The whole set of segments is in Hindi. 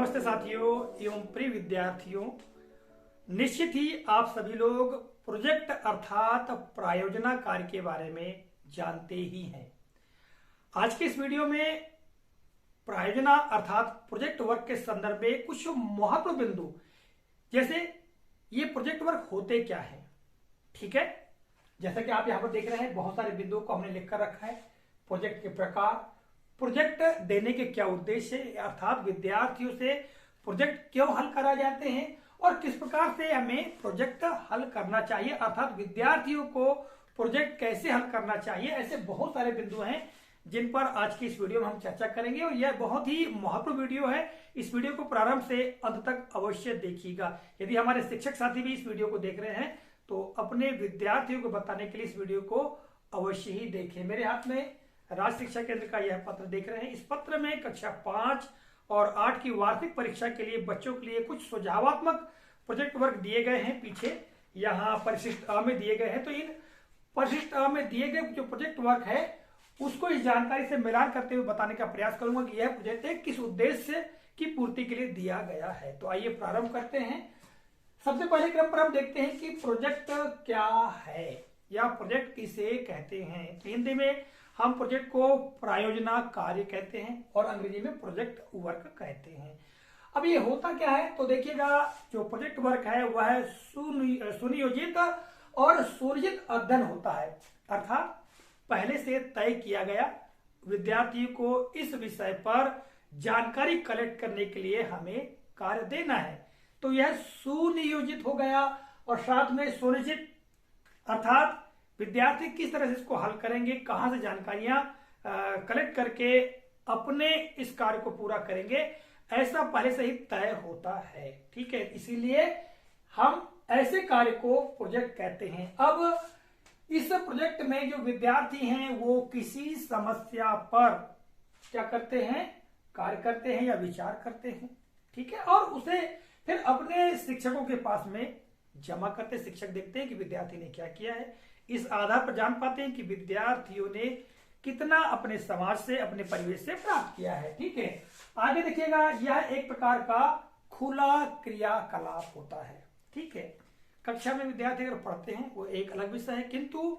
नमस्ते साथियों एवं प्रिय विद्यार्थियों। निश्चित ही आप सभी लोग प्रोजेक्ट अर्थात प्रायोजना कार्य के बारे में जानते ही हैं। आज के इस वीडियो में प्रायोजना अर्थात प्रोजेक्ट वर्क के संदर्भ में कुछ महत्व बिंदु, जैसे ये प्रोजेक्ट वर्क होते क्या है। ठीक है, जैसा कि आप यहाँ पर देख रहे हैं, बहुत सारे बिंदुओं को हमने लिख कर रखा है। प्रोजेक्ट के प्रकार, प्रोजेक्ट देने के क्या उद्देश्य है, अर्थात विद्यार्थियों से प्रोजेक्ट क्यों हल करा जाते हैं और किस प्रकार से हमें प्रोजेक्ट हल करना चाहिए, अर्थात विद्यार्थियों को प्रोजेक्ट कैसे हल करना चाहिए। ऐसे बहुत सारे बिंदु हैं जिन पर आज की इस वीडियो में हम चर्चा करेंगे और यह बहुत ही महत्वपूर्ण वीडियो है। इस वीडियो को प्रारंभ से अंत तक अवश्य देखिएगा। यदि हमारे शिक्षक साथी भी इस वीडियो को देख रहे हैं तो अपने विद्यार्थियों को बताने के लिए इस वीडियो को अवश्य ही देखें। मेरे हाथ में राज्य शिक्षा केंद्र का यह पत्र देख रहे हैं। इस पत्र में कक्षा 5 और 8 की वार्षिक परीक्षा के लिए बच्चों के लिए कुछ सुझावात्मक प्रोजेक्ट वर्क दिए गए हैं। पीछे यहाँ परिशिष्ट अ में दिए गए हैं। तो इन परिशिष्ट अ में दिए गए जो प्रोजेक्ट वर्क है उसको इस जानकारी से मिलान करते हुए बताने का प्रयास करूंगा कि यह प्रोजेक्ट है किस उद्देश्य की पूर्ति के लिए दिया गया है। तो आइए प्रारंभ करते हैं। सबसे पहले क्रम पर हम देखते हैं कि प्रोजेक्ट क्या है या प्रोजेक्ट किसे कहते हैं। हिंदी में हम प्रोजेक्ट को प्रायोजना कार्य कहते हैं और अंग्रेजी में प्रोजेक्ट वर्क कहते हैं। अब ये होता क्या है, तो देखिएगा, जो प्रोजेक्ट वर्क है वह सुनियोजित और सुनिश्चित अध्ययन होता है, अर्थात पहले से तय किया गया विद्यार्थी को इस विषय पर जानकारी कलेक्ट करने के लिए हमें कार्य देना है। तो यह सुनियोजित हो गया और साथ में सुनिश्चित, अर्थात विद्यार्थी किस तरह से इसको हल करेंगे, कहां से जानकारियां कलेक्ट करके अपने इस कार्य को पूरा करेंगे, ऐसा पहले से ही तय होता है। ठीक है, इसीलिए हम ऐसे कार्य को प्रोजेक्ट कहते हैं। अब इस प्रोजेक्ट में जो विद्यार्थी हैं वो किसी समस्या पर क्या करते हैं, कार्य करते हैं या विचार करते हैं। ठीक है, और उसे फिर अपने शिक्षकों के पास में जमा करते। शिक्षक देखते हैं कि विद्यार्थी ने क्या किया है। इस आधार पर जान पाते हैं कि विद्यार्थियों ने कितना अपने समाज से, अपने परिवेश से प्राप्त किया है। ठीक है, आगे देखिएगा, यह एक प्रकार का खुला क्रियाकलाप होता है। ठीक है, कक्षा में विद्यार्थी अगर पढ़ते हैं वो एक अलग विषय है, किंतु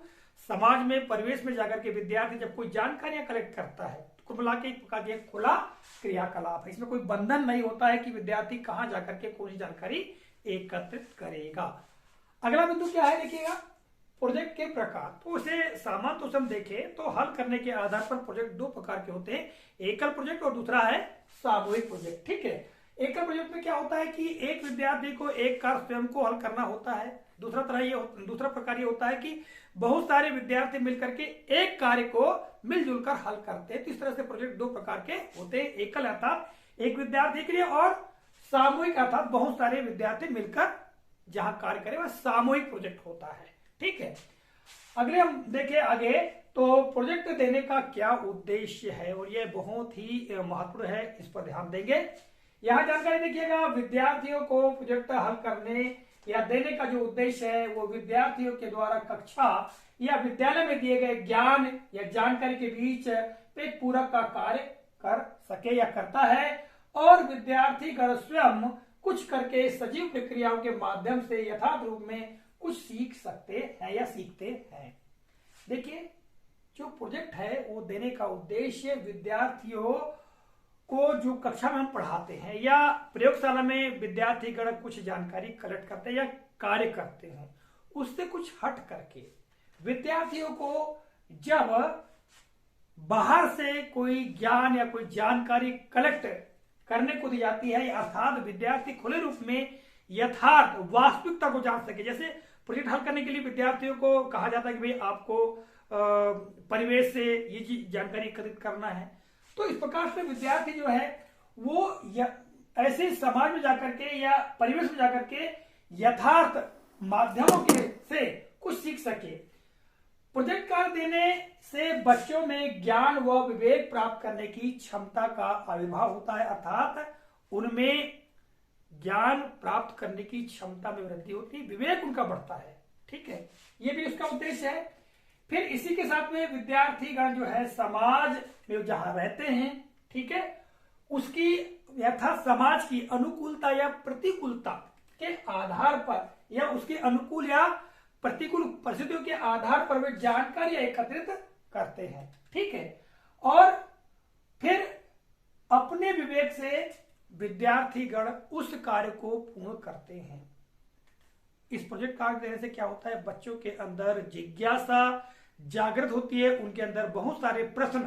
समाज में, परिवेश में जाकर के विद्यार्थी जब कोई जानकारियां कलेक्ट करता है तो कुल मिला के एक प्रकार का खुला क्रियाकलाप है। इसमें कोई बंधन नहीं होता है कि विद्यार्थी कहां जाकर के कौन सी जानकारी एकत्रित करेगा। अगला बिंदु क्या है, देखिएगा, प्रोजेक्ट के प्रकार। तो उसे सामान्य तो हम देखें तो हल करने के आधार पर प्रोजेक्ट दो प्रकार के होते हैं, एकल प्रोजेक्ट और दूसरा है सामूहिक प्रोजेक्ट। ठीक है, एकल प्रोजेक्ट में क्या होता है कि एक विद्यार्थी को एक कार्य स्वयं को हल करना होता है। दूसरा प्रकार ये होता है कि बहुत सारे विद्यार्थी मिलकर के एक कार्य को मिलजुल कर हल करते हैं। तो इस तरह से प्रोजेक्ट दो प्रकार के होते हैं, एकल अर्थात एक विद्यार्थी के लिए और सामूहिक अर्थात बहुत सारे विद्यार्थी मिलकर जहां कार्य करें वह सामूहिक प्रोजेक्ट होता है। ठीक है, अगले हम देखें आगे, तो प्रोजेक्ट देने का क्या उद्देश्य है और यह बहुत ही महत्वपूर्ण है, इस पर ध्यान देंगे। यहां जानकारी देखिएगा, विद्यार्थियों को प्रोजेक्ट हल करने या देने का जो उद्देश्य है वो विद्यार्थियों के द्वारा कक्षा या विद्यालय में दिए गए ज्ञान या जानकारी के बीच एक पूरक का कार्य कर सके या करता है और विद्यार्थी गण स्वयं कुछ करके सजीव प्रक्रियाओं के माध्यम से यथार्थ रूप में कुछ सीख सकते हैं या सीखते हैं। देखिए, जो प्रोजेक्ट है वो देने का उद्देश्य विद्यार्थियों को जो कक्षा में हम पढ़ाते हैं या प्रयोगशाला में विद्यार्थी गण कुछ जानकारी कलेक्ट करते हैं या कार्य करते हैं, उससे कुछ हट करके विद्यार्थियों को जब बाहर से कोई ज्ञान या कोई जानकारी कलेक्ट करने को दी जाती है, अर्थात विद्यार्थी खुले रूप में यथार्थ वास्तविकता को जान सके। जैसे प्रोजेक्ट हल करने के लिए विद्यार्थियों को कहा जाता है कि भाई आपको परिवेश से ये चीज जानकारी एकत्रित करना है। तो इस प्रकार से विद्यार्थी जो है वो ऐसे समाज में जाकर के या परिवेश में जाकर के यथार्थ माध्यमों के से कुछ सीख सके। प्रोजेक्ट कार्य देने से बच्चों में ज्ञान व विवेक प्राप्त करने की क्षमता का आविर्भाव होता है, अर्थात उनमें ज्ञान प्राप्त करने की क्षमता में वृद्धि होती है, विवेक उनका बढ़ता है। ठीक है, ये भी उसका उद्देश्य है। फिर इसी के साथ में विद्यार्थीगण जो है समाज में जहां रहते हैं, ठीक है, उसकी यथा समाज की अनुकूलता या प्रतिकूलता के आधार पर या उसके अनुकूल या प्रतिकूल परिस्थितियों के आधार पर वे जानकारी एकत्रित करते हैं। ठीक है, और फिर अपने विवेक से विद्यार्थीगण उस कार्य को पूर्ण करते हैं। इस प्रोजेक्ट कार्य देने से क्या होता है, बच्चों के अंदर जिज्ञासा जागृत होती है, उनके अंदर बहुत सारे प्रश्न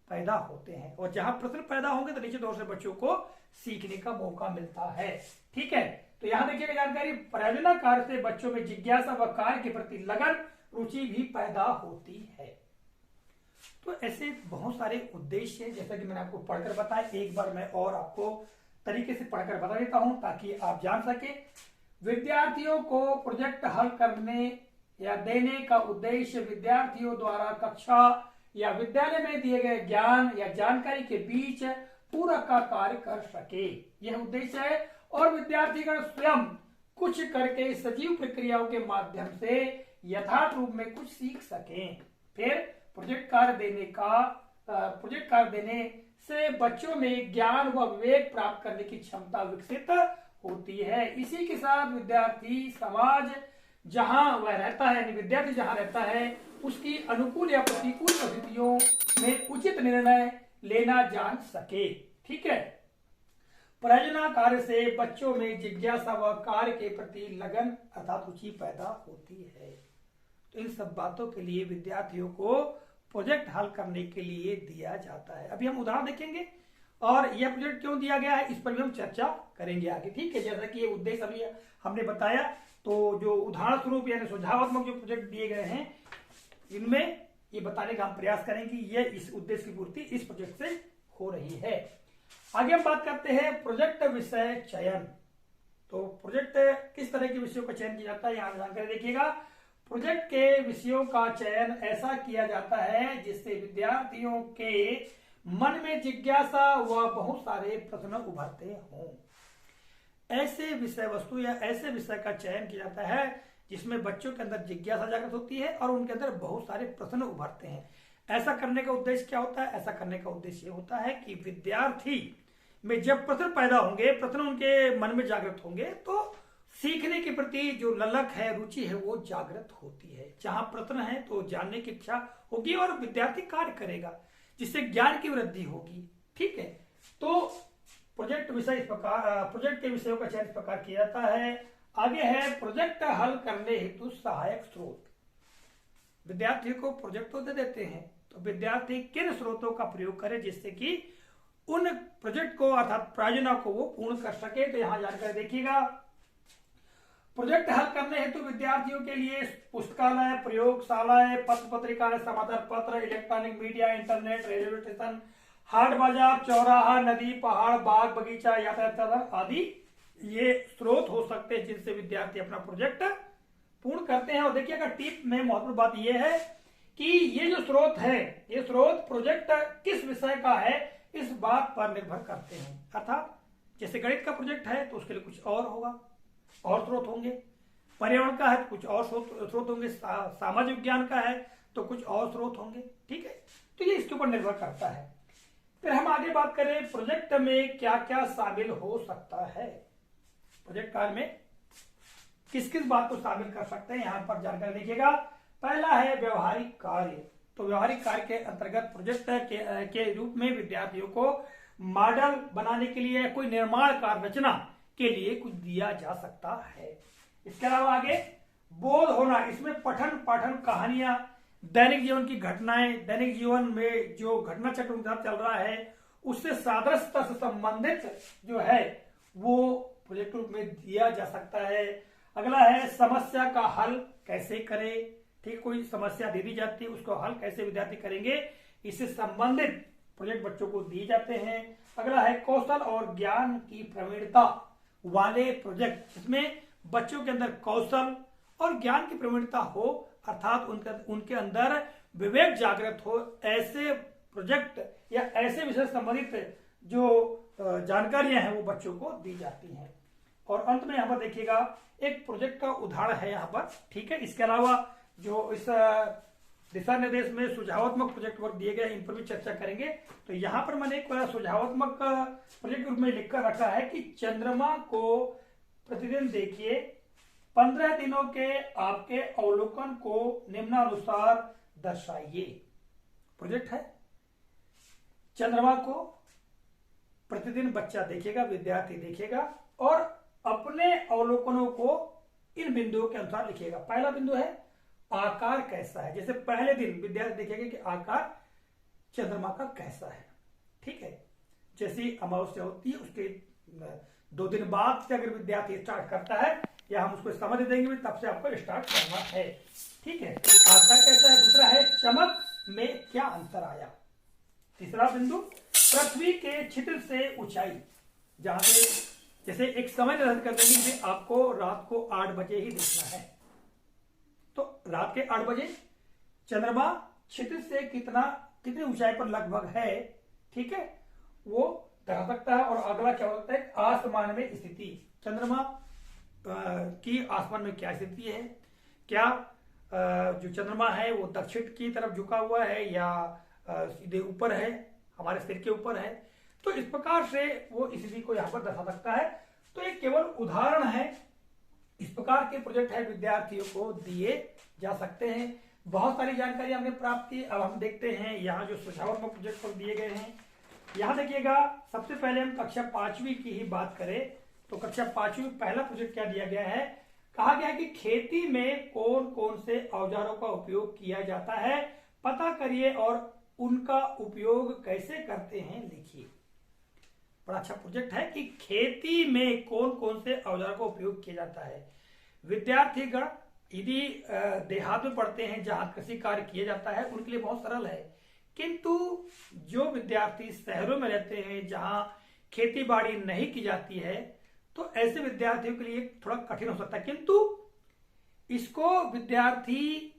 पैदा होते हैं, और जहां प्रश्न पैदा होंगे तो निश्चित तौर से बच्चों को सीखने का मौका मिलता है। ठीक है, तो यहां देखिएगा जानकारी, परियोजना कार्य से बच्चों में जिज्ञासा व कार्य के प्रति लगन रुचि भी पैदा होती है। तो ऐसे बहुत सारे उद्देश्य हैं, जैसा कि मैंने आपको पढ़कर बताया, एक बार मैं और आपको तरीके से पढ़कर बता देता हूं ताकि आप जान सके। विद्यार्थियों को प्रोजेक्ट हल करने या देने का उद्देश्य विद्यार्थियों द्वारा कक्षा या विद्यालय में दिए गए ज्ञान या जानकारी के बीच पूरक का कार्य कर सके, यह उद्देश्य है। और विद्यार्थीगण स्वयं कुछ करके सजीव प्रक्रियाओं के माध्यम से यथार्थ रूप में कुछ सीख सकें। फिर प्रोजेक्ट कार्य देने से बच्चों में ज्ञान व विवेक प्राप्त करने की क्षमता विकसित होती है। इसी के साथ विद्यार्थी समाज जहां वह रहता है, यानी विद्यार्थी जहां रहता है, उसकी अनुकूल या प्रतिकूल परिस्थितियों में उचित निर्णय लेना जान सके। ठीक है, परियोजना कार्य से बच्चों में जिज्ञासा व कार्य के प्रति लगन अर्थात रुचि पैदा होती है। तो इन सब बातों के लिए विद्यार्थियों को प्रोजेक्ट हल करने के लिए दिया जाता है। अभी हम उदाहरण देखेंगे और यह प्रोजेक्ट क्यों दिया गया है इस पर भी हम चर्चा करेंगे आगे। ठीक है, जैसा कि ये उद्देश्य अभी हमने बताया, तो जो उदाहरण स्वरूप यानी सुझावात्मक जो प्रोजेक्ट दिए गए हैं, इनमें ये बताने का हम प्रयास करेंगे ये इस उद्देश्य की पूर्ति इस प्रोजेक्ट से हो रही है। आगे हम बात करते हैं प्रोजेक्ट विषय चयन। तो प्रोजेक्ट किस तरह के विषयों का चयन किया जाता है, यहाँ जानकारी देखिएगा। प्रोजेक्ट के विषयों का चयन ऐसा किया जाता है जिससे विद्यार्थियों के मन में जिज्ञासा व बहुत सारे प्रश्न उभरते हों। ऐसे विषय वस्तु या ऐसे विषय का चयन किया जाता है जिसमें बच्चों के अंदर जिज्ञासा जागृत होती है और उनके अंदर बहुत सारे प्रश्न उभरते हैं। ऐसा करने का उद्देश्य क्या होता है, ऐसा करने का उद्देश्य होता है कि विद्यार्थी में जब प्रश्न पैदा होंगे, प्रश्न उनके मन में जागृत होंगे, तो सीखने के प्रति जो ललक है, रुचि है, वो जागृत होती है। जहां प्रश्न है तो जानने की इच्छा होगी और विद्यार्थी कार्य करेगा जिससे ज्ञान की वृद्धि होगी। ठीक है, तो प्रोजेक्ट के विषयों का चयन इस प्रकार किया जाता है। आगे है प्रोजेक्ट हल करने हेतु सहायक स्रोत। विद्यार्थियों को प्रोजेक्ट तो दे देते हैं, तो विद्यार्थी किन स्रोतों का प्रयोग करे जिससे कि उन प्रोजेक्ट को अर्थात परियोजना को वो पूर्ण कर सके। तो यहां जानकारी देखिएगा, प्रोजेक्ट हल करने हेतु विद्यार्थियों के लिए पुस्तकालय, प्रयोगशालाएं, पत्र पत्रिकाएं, समाचार पत्र, electronic media, internet, railway station, हाट बाजार, चौराहा, नदी, पहाड़, बाग बगीचा, यातायात आदि ये स्रोत हो सकते हैं जिनसे विद्यार्थी अपना प्रोजेक्ट पूर्ण करते हैं। और देखिएगा टिप में महत्वपूर्ण बात यह है कि ये जो स्रोत है, ये स्रोत प्रोजेक्ट किस विषय का है इस बात पर निर्भर करते हैं। अर्थात जैसे गणित का प्रोजेक्ट है तो उसके लिए कुछ और होगा, और स्रोत होंगे। पर्यावरण का है तो कुछ और स्रोत होंगे। सामाजिक विज्ञान का है तो कुछ और स्रोत होंगे। ठीक है, तो ये इसके ऊपर निर्भर करता है। फिर हम आगे बात करें प्रोजेक्ट में क्या क्या शामिल हो सकता है। प्रोजेक्ट कार्य में किस किस बात को शामिल कर सकते हैं, यहां पर जानकारी देखिएगा। पहला है व्यवहारिक कार्य। तो व्यवहारिक कार्य के अंतर्गत प्रोजेक्ट के रूप में विद्यार्थियों को मॉडल बनाने के लिए कोई निर्माण कार्य रचना के लिए कुछ दिया जा सकता है। इसके अलावा आगे बोध होना, इसमें पठन पाठन कहानियां, दैनिक जीवन की घटनाएं, दैनिक जीवन में जो घटना चक्र उनके साथ चल रहा है उससे सादृश्यता से संबंधित जो है वो प्रोजेक्ट रूप में दिया जा सकता है। अगला है समस्या का हल कैसे करें। ठीक, कोई समस्या दे दी जाती है, उसको हल कैसे विद्यार्थी करेंगे, इससे संबंधित प्रोजेक्ट बच्चों को दिए जाते हैं। अगला है कौशल और ज्ञान की प्रवीणता वाले प्रोजेक्ट, जिसमें बच्चों के अंदर कौशल और ज्ञान की प्रवीणता हो, अर्थात उनके अंदर विवेक जागृत हो। ऐसे प्रोजेक्ट या ऐसे विषय संबंधित जो जानकारियां हैं वो बच्चों को दी जाती हैं। और अंत में यहाँ पर देखिएगा एक प्रोजेक्ट का उदाहरण है यहाँ पर। ठीक है, इसके अलावा जो इस दिशा निर्देश में सुझावात्मक प्रोजेक्ट वर्क दिए गए, इन पर भी चर्चा करेंगे। तो यहाँ पर मैंने एक सुझावात्मक प्रोजेक्ट के रूप में लिखकर रखा है कि चंद्रमा को प्रतिदिन देखिए, 15 दिनों के आपके अवलोकन को निम्नानुसार दर्शाइए। प्रोजेक्ट है, चंद्रमा को प्रतिदिन बच्चा देखेगा, विद्यार्थी देखेगा और अपने अवलोकनों को इन बिंदुओं के अनुसार लिखेगा। पहला बिंदु है आकार कैसा है, जैसे पहले दिन विद्यार्थी देखेगा कि आकार चंद्रमा का कैसा है। ठीक है, जैसी अमावस्या होती है उसके 2 दिन बाद से अगर विद्यार्थी स्टार्ट करता है या हम उसको समझ देंगे तब से आपको स्टार्ट करना है। ठीक है, आकार कैसा है। दूसरा है चमक में क्या अंतर आया। तीसरा बिंदु पृथ्वी के छिद्र से ऊंचाई, जहां से जैसे एक समय निर्धारित कर देंगे कि आपको रात को 8 बजे ही देखना है, तो रात के 8 बजे चंद्रमा छिद्र से कितनी ऊंचाई पर लगभग है, ठीक है, वो दिखा सकता है। और अगला क्या हो सकता है, आसमान में स्थिति, चंद्रमा की आसमान में क्या स्थिति है, क्या जो चंद्रमा है वो दक्षिण की तरफ झुका हुआ है या सीधे ऊपर है, हमारे सिर के ऊपर है। तो इस प्रकार से वो स्थिति को यहाँ पर दर्शा सकता है। तो ये केवल उदाहरण है, इस प्रकार के प्रोजेक्ट है विद्यार्थियों को दिए जा सकते हैं। बहुत सारी जानकारी हमने प्राप्त की। अब हम देखते हैं यहाँ जो सुझावात्मक प्रोजेक्ट दिए गए हैं। यहाँ देखिएगा, सबसे पहले हम कक्षा 5वीं की ही बात करें तो कक्षा 5वीं में पहला प्रोजेक्ट क्या दिया गया है, कहा गया है कि खेती में कौन कौन से औजारों का उपयोग किया जाता है पता करिए और उनका उपयोग कैसे करते हैं लिखिए। बड़ा अच्छा प्रोजेक्ट है कि खेती में कौन कौन से औजारों का उपयोग किया जाता है। विद्यार्थीगण यदि देहात में पढ़ते हैं जहां कृषि कार्य किया जाता है उनके लिए बहुत सरल है, किंतु जो विद्यार्थी शहरों में रहते हैं जहां खेती बाड़ी नहीं की जाती है तो ऐसे विद्यार्थियों के लिए थोड़ा कठिन हो सकता है। किंतु इसको विद्यार्थी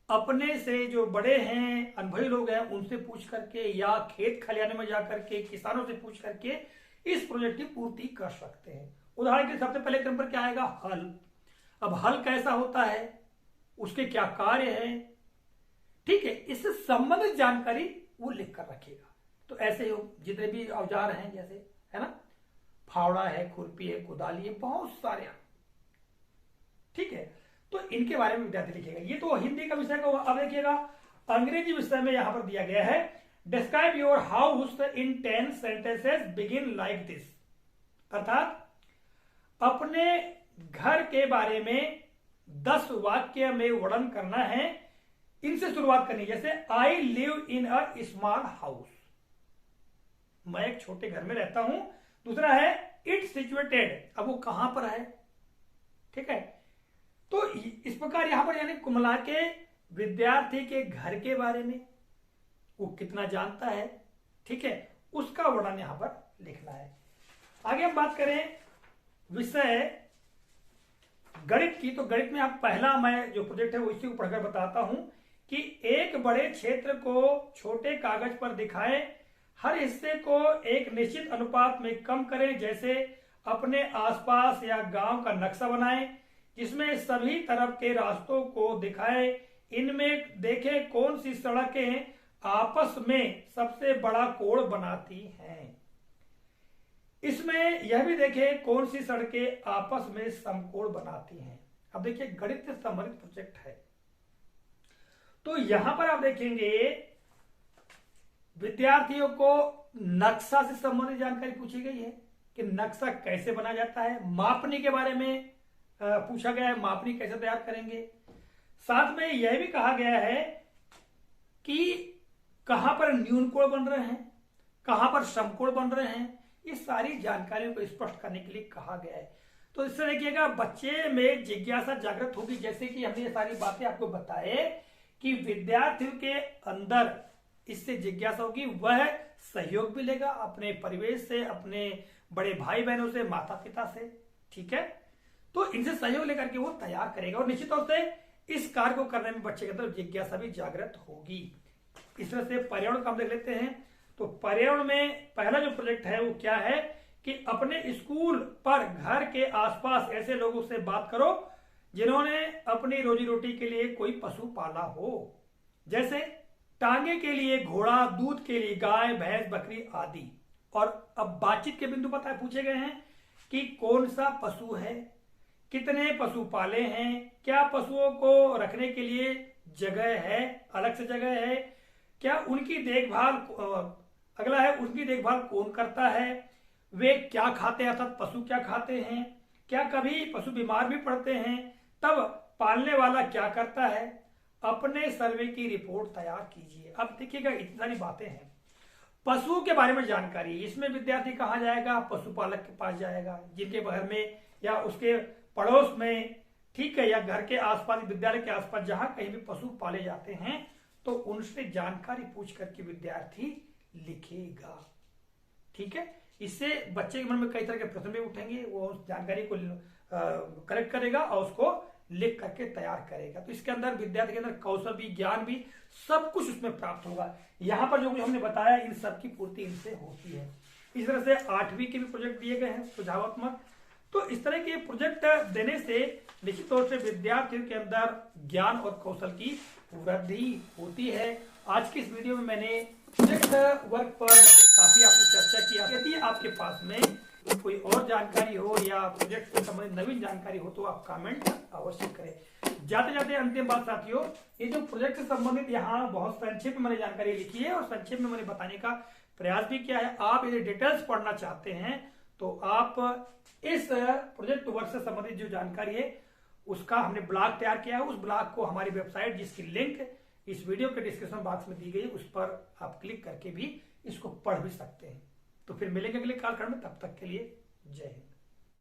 अपने से जो बड़े हैं, अनुभवी लोग हैं, उनसे पूछ करके या खेत खलियाने में जाकर के किसानों से पूछ करके इस प्रोजेक्ट की पूर्ति कर सकते हैं। उदाहरण के सबसे पहले क्रम पर क्या आएगा, हल। अब हल कैसा होता है, उसके क्या कार्य हैं, ठीक है, इससे संबंधित जानकारी वो लिख कर रखेगा। तो ऐसे ही जितने भी औजार हैं, जैसे है ना, फावड़ा है, खुरपी है, कुदाली है, बहुत सारे, ठीक है, तो इनके बारे में विद्यार्थी लिखेगा। ये तो हिंदी का विषय को। अब देखिएगा अंग्रेजी विषय में यहां पर दिया गया है, describe your house in 10 sentences begin like this, अर्थात अपने घर के बारे में 10 वाक्य में वर्णन करना है। इनसे शुरुआत करनी, जैसे I live in a small house, मैं एक छोटे घर में रहता हूं। दूसरा है इट सिचुएटेड, अब वो कहां पर है, ठीक है। तो इस प्रकार यहां पर यानी कुमला के विद्यार्थी के घर के बारे में वो कितना जानता है, ठीक है, उसका वर्णन यहां पर लिखना है। आगे हम बात करें विषय गणित की, तो गणित में आप पहला मैं जो प्रोजेक्ट है वो इसी को पढ़कर बताता हूं कि एक बड़े क्षेत्र को छोटे कागज पर दिखाएं, हर हिस्से को एक निश्चित अनुपात में कम करें, जैसे अपने आसपास या गांव का नक्शा बनाएं जिसमें सभी तरफ के रास्तों को दिखाएं, इनमें देखें कौन सी सड़कें आपस में सबसे बड़ा कोण बनाती हैं, इसमें यह भी देखें कौन सी सड़कें आपस में समकोण बनाती हैं। अब देखिए गणित से संबंधित प्रोजेक्ट है, तो यहां पर आप देखेंगे विद्यार्थियों को नक्शा से संबंधित जानकारी पूछी गई है कि नक्शा कैसे बना जाता है, मापनी के बारे में पूछा गया है, मापनी कैसे तैयार करेंगे। साथ में यह भी कहा गया है कि कहां पर न्यून कोण बन रहे हैं, कहां पर समकोण बन रहे हैं, ये सारी जानकारियों को स्पष्ट करने के लिए कहा गया है। तो इससे देखिएगा बच्चे में जिज्ञासा जागृत होगी, जैसे कि हमने ये सारी बातें आपको बताए कि विद्यार्थियों के अंदर इससे जिज्ञासा होगी, वह सहयोग भी लेगा अपने परिवेश से, अपने बड़े भाई बहनों से, माता पिता से, ठीक है। तो इनसे सहयोग लेकर के वो तैयार करेगा और निश्चित तौर से इस कार्य को करने में बच्चे के अंदर जिज्ञासा भी जागृत होगी। इस तरह से पर्यावरण का हम देख लेते हैं। तो पर्यावरण में पहला जो प्रोजेक्ट है वो क्या है कि अपने स्कूल पर घर के आसपास ऐसे लोगों से बात करो जिन्होंने अपनी रोजी रोटी के लिए कोई पशु पाला हो, जैसे टांगे के लिए घोड़ा, दूध के लिए गाय, भैंस, बकरी आदि। और अब बातचीत के बिंदु पता पूछे गए हैं कि कौन सा पशु है, कितने पशु पाले हैं, क्या पशुओं को रखने के लिए जगह है, अलग से जगह है, क्या उनकी देखभाल, अगला है उनकी देखभाल कौन करता है, वे क्या खाते हैं अर्थात पशु क्या खाते हैं, क्या कभी पशु बीमार भी पड़ते हैं, तब पालने वाला क्या करता है, अपने सर्वे की रिपोर्ट तैयार कीजिए। अब देखिएगा इतनी सारी बातें हैं। पशुओं के बारे में जानकारी, इसमें विद्यार्थी कहाँ जाएगा, पशुपालक के पास जाएगा, जिनके घर में या उसके पड़ोस में, ठीक है, या घर के आसपास, विद्यालय के आसपास जहां कहीं भी पशु पाले जाते हैं तो उनसे जानकारी पूछ करके विद्यार्थी लिखेगा। ठीक है, इससे बच्चे के मन में कई तरह के प्रश्न भी उठेंगे, वो उस जानकारी को कलेक्ट करेगा और उसको लिख करके तैयार करेगा। तो इसके अंदर विद्यार्थी के अंदर कौशल भी, ज्ञान भी, सब कुछ उसमें प्राप्त होगा। यहाँ पर जो कुछ हमने बताया इन सब की पूर्ति इनसे होती है। इस तरह से 8वीं के भी प्रोजेक्ट दिए गए हैं सुझावात्मक। तो इस तरह के प्रोजेक्ट देने से निश्चित तौर से विद्यार्थियों के अंदर ज्ञान और कौशल की वृद्धि होती है। आज की इस वीडियो में मैंने प्रोजेक्ट वर्क पर काफी आपसे चर्चा किया। यदि आपके पास में कोई और जानकारी हो या प्रोजेक्ट से संबंधित नवीन जानकारी हो तो आप कमेंट अवश्य करें। जाते जाते अंतिम बात साथियों, ये जो प्रोजेक्ट से संबंधित यहाँ बहुत संक्षेप में मैंने जानकारी लिखी है और संक्षेप में मैंने बताने का प्रयास भी किया है। आप यदि डिटेल्स पढ़ना चाहते हैं तो आप इस प्रोजेक्ट वर्क से संबंधित जो जानकारी है उसका हमने ब्लॉग तैयार किया है। उस ब्लॉग को हमारी वेबसाइट, जिसकी लिंक इस वीडियो के डिस्क्रिप्शन बॉक्स में दी गई, उस पर आप क्लिक करके भी इसको पढ़ भी सकते हैं। तो फिर मिलेंगे अगले कालखंड में, तब तक के लिए जय हिंद।